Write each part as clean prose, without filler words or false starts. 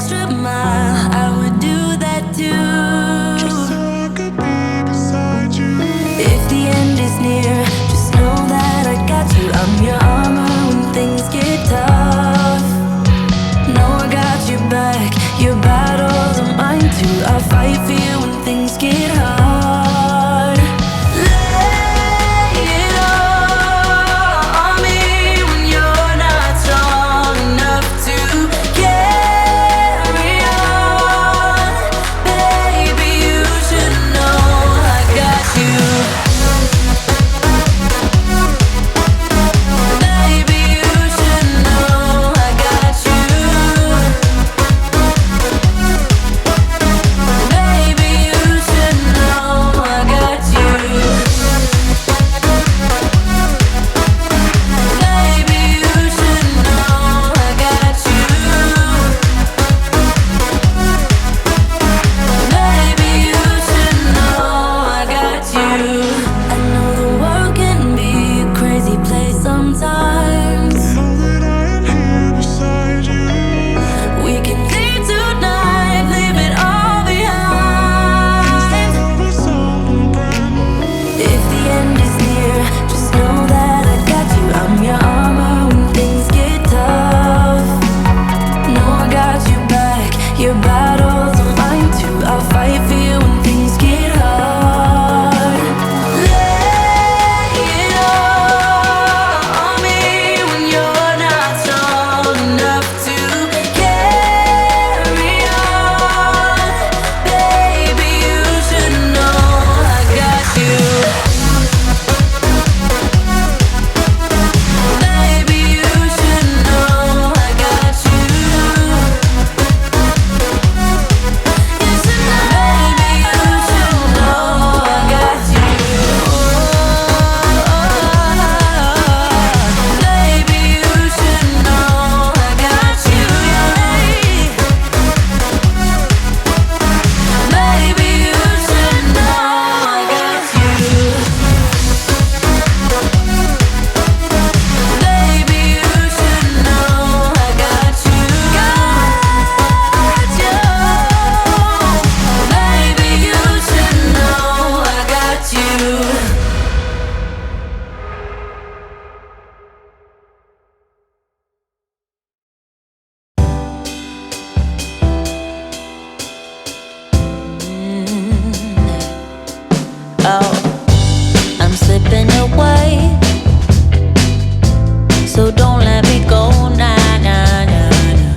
extra mile, I would do that too. Just so I could be beside you. If the end is near, just know that I got you. I'm your armor when things get tough. No, I got your back. Your battles are mine too. I'll fight for you when things get hard. Lay it all on me when you're not strong enough to carry on. Baby, you should know I got you. Baby, you should know I got you. Baby, you should know I got you. Baby, you should know I got you. Baby, you should know I got you. I know the world can be a crazy place sometimes. Know that I am here beside you. We can leave tonight, leave it all behind. If the end is near, just know that I got you. I'm your armor when things get tough. No, I got you back. Your battles are mine too. I'll fight for you when things get hard. Lay it all on me when you're not strong enough to carry on. Baby, you should know I got you. Baby, you should know I got you. You should know. Baby, you should know I got you. Baby, you should know I got you. Baby, you should know I got you. Baby, you should know I got you. Got you. Baby, you should know I got you. Oh, I'm slipping away, so don't let me go, nah, nah, nah, nah.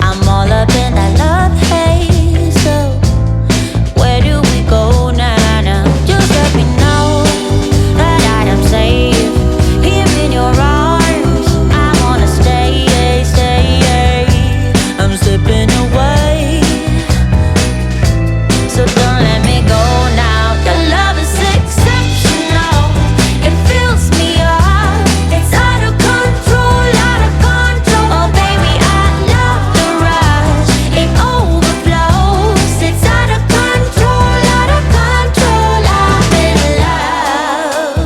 I'm all up in that love haze, so where do we go, nah, nah? Just let me know that I am safe here in your arms. I wanna stay, stay. I'm slipping away, so don't let me go now. Your love is exceptional. It fills me up. It's out of control, out of control. Oh baby, I love the rush. It overflows. It's out of control, out of control. I'm in love.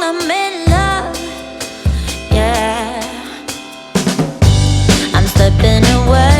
I'm in love. Yeah. I'm slipping away.